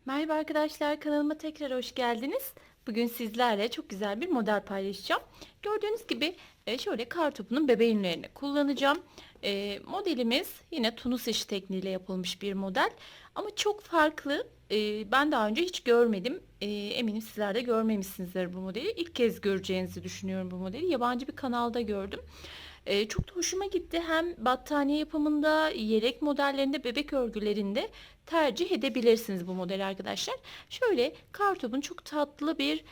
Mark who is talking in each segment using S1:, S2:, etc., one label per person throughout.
S1: Merhaba arkadaşlar, kanalıma tekrar hoş geldiniz. Bugün sizlerle çok güzel bir model paylaşacağım. Gördüğünüz gibi şöyle kartopunun bebeğinlerini kullanacağım. Modelimiz yine tunus işi tekniğiyle yapılmış bir model. Ama çok farklı. Ben daha önce hiç görmedim. Eminim sizler de görmemişsinizdir bu modeli. İlk kez göreceğinizi düşünüyorum bu modeli. Yabancı bir kanalda gördüm. Çok da hoşuma gitti. Hem battaniye yapımında, yelek modellerinde, bebek örgülerinde tercih edebilirsiniz bu modeli arkadaşlar. Şöyle kartopun çok tatlı bir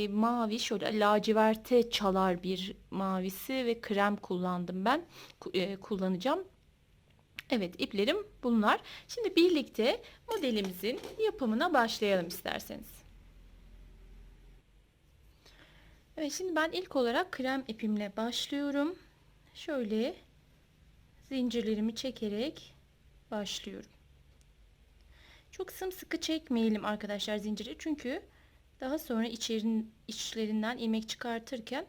S1: mavi, şöyle laciverte çalar bir mavisi ve krem kullandım ben. Kullanacağım. Evet, iplerim bunlar. Şimdi birlikte modelimizin yapımına başlayalım isterseniz. Evet, şimdi ben ilk olarak krem ipimle başlıyorum. Şöyle zincirlerimi çekerek başlıyorum. Çok sımsıkı çekmeyelim arkadaşlar zinciri. Çünkü daha sonra içlerinden ilmek çıkartırken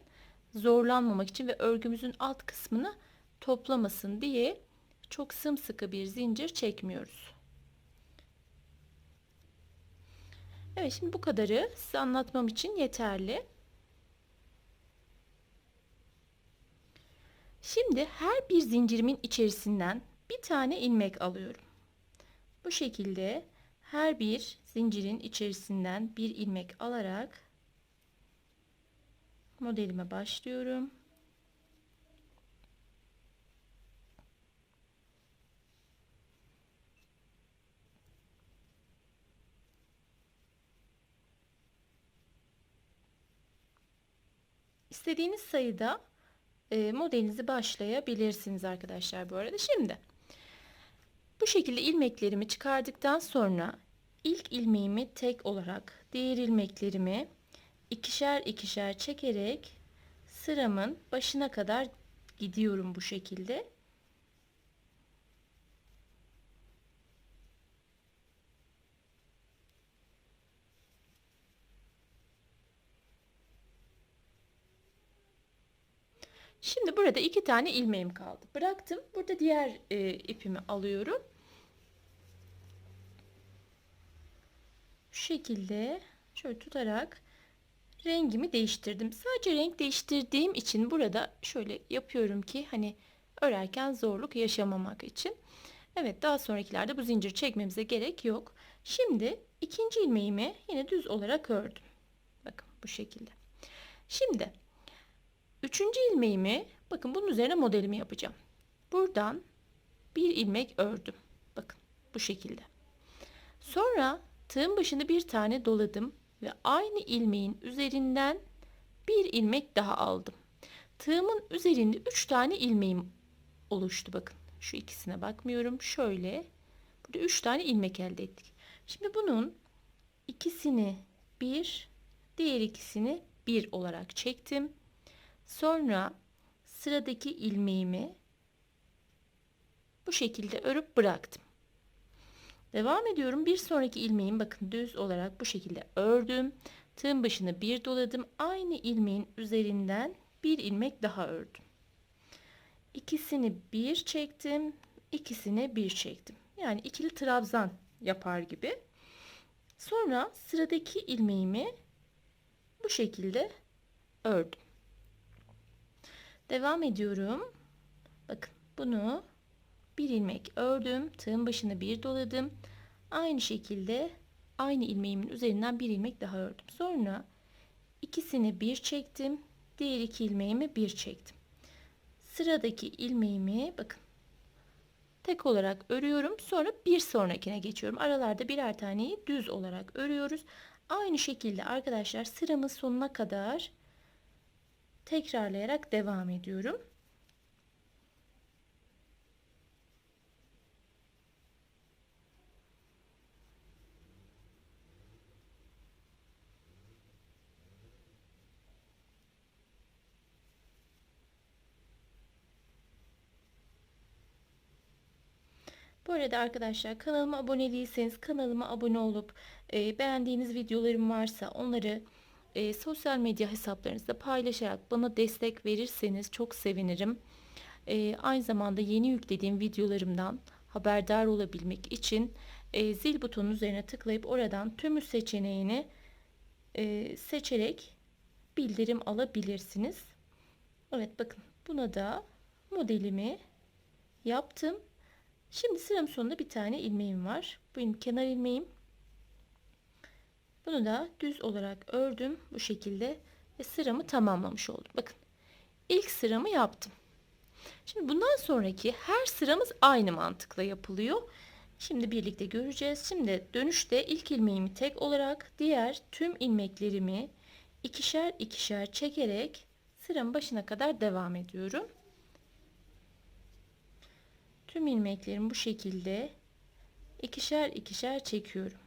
S1: zorlanmamak için ve örgümüzün alt kısmını toplamasın diye çok sımsıkı bir zincir çekmiyoruz. Evet, şimdi bu kadarı size anlatmam için yeterli. Şimdi her bir zincirimin içerisinden bir tane ilmek alıyorum. Bu şekilde her bir zincirin içerisinden bir ilmek alarak modelime başlıyorum. İstediğiniz sayıda modelinizi başlayabilirsiniz arkadaşlar bu arada. Şimdi bu şekilde ilmeklerimi çıkardıktan sonra ilk ilmeğimi tek olarak, diğer ilmeklerimi ikişer ikişer çekerek sıramın başına kadar gidiyorum bu şekilde. Şimdi burada iki tane ilmeğim kaldı. Bıraktım. Burada diğer ipimi alıyorum. Şu şekilde şöyle tutarak rengimi değiştirdim. Sadece renk değiştirdiğim için burada şöyle yapıyorum ki hani örerken zorluk yaşamamak için. Evet, daha sonrakilerde bu zincir çekmemize gerek yok. Şimdi ikinci ilmeğimi yine düz olarak ördüm. Bakın bu şekilde. Şimdi üçüncü ilmeğimi, bakın bunun üzerine modelimi yapacağım. Buradan bir ilmek ördüm. Bakın bu şekilde. Sonra tığın başını bir tane doladım ve aynı ilmeğin üzerinden bir ilmek daha aldım. Tığımın üzerinde 3 tane ilmeğim oluştu. Bakın şu ikisine bakmıyorum. Şöyle burada 3 tane ilmek elde ettik. Şimdi bunun ikisini bir, diğer ikisini bir olarak çektim. Sonra sıradaki ilmeğimi bu şekilde örüp bıraktım. Devam ediyorum. Bir sonraki ilmeğimi bakın düz olarak bu şekilde ördüm. Tığın başını bir doladım. Aynı ilmeğin üzerinden bir ilmek daha ördüm. İkisini bir çektim. İkisini bir çektim. Yani ikili trabzan yapar gibi. Sonra sıradaki ilmeğimi bu şekilde ördüm. Devam ediyorum. Bakın bunu bir ilmek ördüm. Tığın başını bir doladım. Aynı şekilde aynı ilmeğimin üzerinden bir ilmek daha ördüm. Sonra ikisini bir çektim. Diğer iki ilmeğimi bir çektim. Sıradaki ilmeğimi bakın tek olarak örüyorum. Sonra bir sonrakine geçiyorum. Aralarda birer taneyi düz olarak örüyoruz. Aynı şekilde arkadaşlar sıramın sonuna kadar tekrarlayarak devam ediyorum. Bu arada arkadaşlar kanalıma abone değilseniz kanalıma abone olup beğendiğiniz videolarım varsa onları sosyal medya hesaplarınızda paylaşarak bana destek verirseniz çok sevinirim. Aynı zamanda yeni yüklediğim videolarımdan haberdar olabilmek için zil butonun üzerine tıklayıp oradan tümü seçeneğini seçerek bildirim alabilirsiniz. Evet, bakın buna da modelimi yaptım. Şimdi sıramın sonunda bir tane ilmeğim var. Bu benim kenar ilmeğim. Bunu da düz olarak ördüm bu şekilde ve sıramı tamamlamış oldum. Bakın, ilk sıramı yaptım. Şimdi bundan sonraki her sıramız aynı mantıkla yapılıyor. Şimdi birlikte göreceğiz. Şimdi dönüşte ilk ilmeğimi tek olarak, diğer tüm ilmeklerimi ikişer ikişer çekerek sıramın başına kadar devam ediyorum. Tüm ilmeklerimi bu şekilde ikişer ikişer çekiyorum.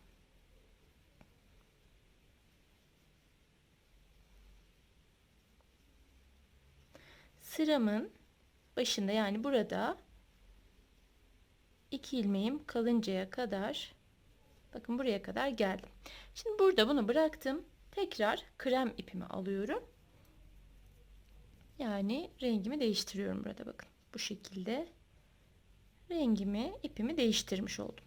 S1: Sıramın başında, yani burada 2 ilmeğim kalıncaya kadar, bakın buraya kadar geldim. Şimdi burada bunu bıraktım. Tekrar krem ipimi alıyorum. Yani rengimi değiştiriyorum burada, bakın. Bu şekilde rengimi, ipimi değiştirmiş oldum.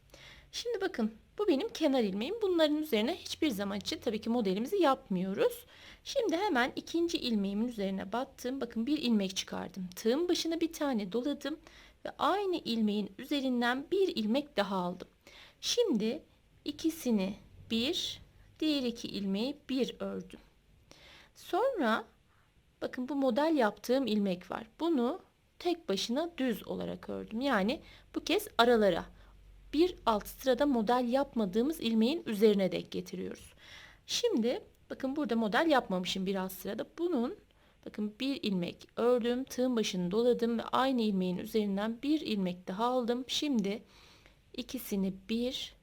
S1: Şimdi bakın, bu benim kenar ilmeğim. Bunların üzerine hiçbir zaman için tabii ki modelimizi yapmıyoruz. Şimdi hemen ikinci ilmeğimin üzerine battım. Bakın, bir ilmek çıkardım. Tığın başına bir tane doladım ve aynı ilmeğin üzerinden bir ilmek daha aldım. Şimdi ikisini bir, diğer iki ilmeği bir ördüm. Sonra bakın, bu model yaptığım ilmek var. Bunu tek başına düz olarak ördüm. Yani bu kez aralara, bir alt sırada model yapmadığımız ilmeğin üzerine denk getiriyoruz. Şimdi bakın, burada model yapmamışım bir alt sırada. Bunun, bakın, bir ilmek ördüm, tığın başını doladım ve aynı ilmeğin üzerinden bir ilmek daha aldım. Şimdi ikisini bir,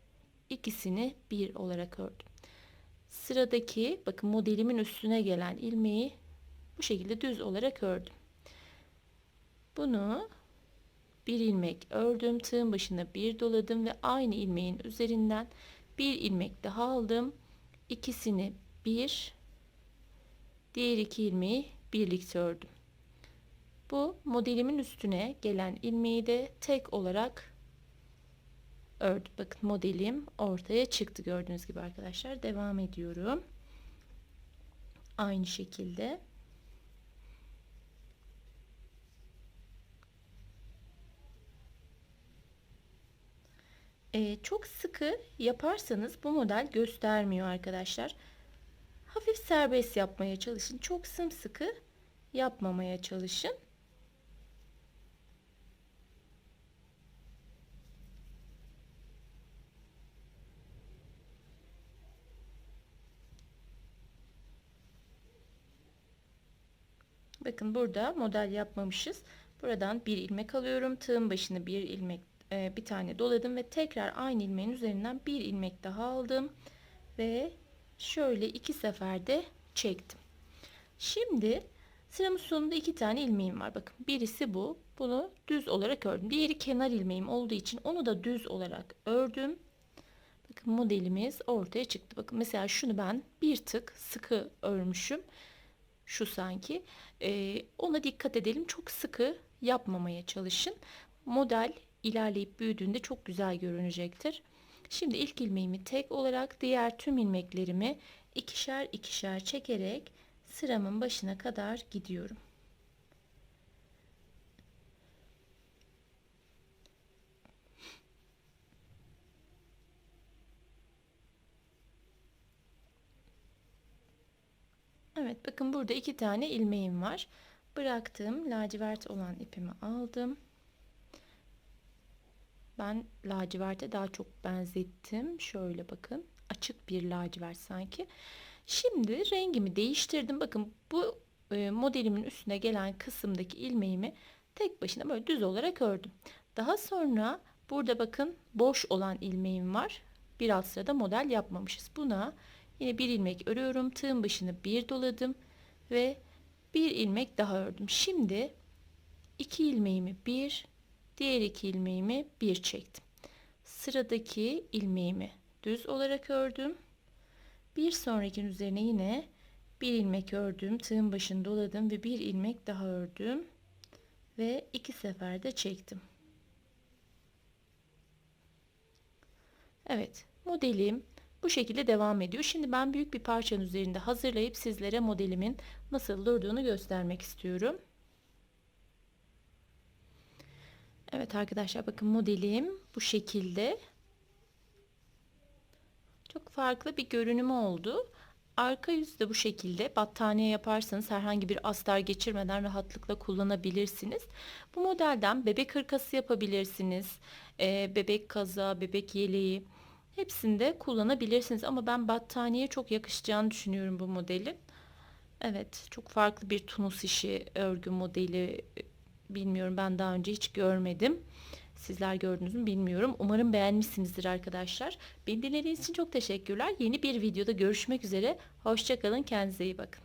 S1: ikisini bir olarak ördüm. Sıradaki, bakın, modelimin üstüne gelen ilmeği bu şekilde düz olarak ördüm. Bunu bir ilmek ördüm, tığın başına bir doladım ve aynı ilmeğin üzerinden bir ilmek daha aldım. İkisini bir, diğer iki ilmeği birlikte ördüm. Bu modelimin üstüne gelen ilmeği de tek olarak ördüm. Bakın, modelim ortaya çıktı gördüğünüz gibi arkadaşlar. Devam ediyorum. Aynı şekilde. Çok sıkı yaparsanız bu model göstermiyor arkadaşlar. Hafif serbest yapmaya çalışın. Çok sımsıkı yapmamaya çalışın. Bakın, burada model yapmamışız. Buradan bir ilmek alıyorum. Tığın başına bir ilmek, bir tane doladım ve tekrar aynı ilmeğin üzerinden bir ilmek daha aldım ve şöyle iki seferde çektim. Şimdi sıramın sonunda iki tane ilmeğim var. Bakın, birisi bu. Bunu düz olarak ördüm. Diğeri kenar ilmeğim olduğu için onu da düz olarak ördüm. Bakın, modelimiz ortaya çıktı. Bakın, mesela şunu ben bir tık sıkı örmüşüm. Şu sanki. Ona dikkat edelim. Çok sıkı yapmamaya çalışın. Model ilerleyip büyüdüğünde çok güzel görünecektir. Şimdi ilk ilmeğimi tek olarak, diğer tüm ilmeklerimi ikişer ikişer çekerek sıramın başına kadar gidiyorum. Evet, bakın, burada iki tane ilmeğim var. Bıraktığım lacivert olan ipimi aldım. Ben laciverte daha çok benzettim. Şöyle bakın, açık bir lacivert sanki. Şimdi rengimi değiştirdim. Bakın, bu modelimin üstüne gelen kısımdaki ilmeğimi tek başına böyle düz olarak ördüm. Daha sonra burada bakın, boş olan ilmeğim var. Bir alt sırada model yapmamışız. Buna yine bir ilmek örüyorum. Tığın başını bir doladım ve bir ilmek daha ördüm. Şimdi iki ilmeğimi bir, diğer iki ilmeğimi bir çektim. Sıradaki ilmeğimi düz olarak ördüm. Bir sonrakinin üzerine yine bir ilmek ördüm. Tığın başını doladım ve bir ilmek daha ördüm. Ve iki seferde çektim. Evet, modelim bu şekilde devam ediyor. Şimdi ben büyük bir parçanın üzerinde hazırlayıp sizlere modelimin nasıl durduğunu göstermek istiyorum. Evet arkadaşlar, bakın modelim bu şekilde. Çok farklı bir görünümü oldu. Arka yüzü de bu şekilde. Battaniye yaparsanız herhangi bir astar geçirmeden rahatlıkla kullanabilirsiniz. Bu modelden bebek hırkası yapabilirsiniz. Bebek kazağı, bebek yeleği. Hepsini de kullanabilirsiniz. Ama ben battaniye çok yakışacağını düşünüyorum bu modelin. Evet, çok farklı bir tunus işi örgü modeli. Bilmiyorum, ben daha önce hiç görmedim. Sizler gördünüz mü bilmiyorum. Umarım beğenmişsinizdir arkadaşlar. Beni dinlediğiniz için çok teşekkürler. Yeni bir videoda görüşmek üzere. Hoşça kalın, kendinize iyi bakın.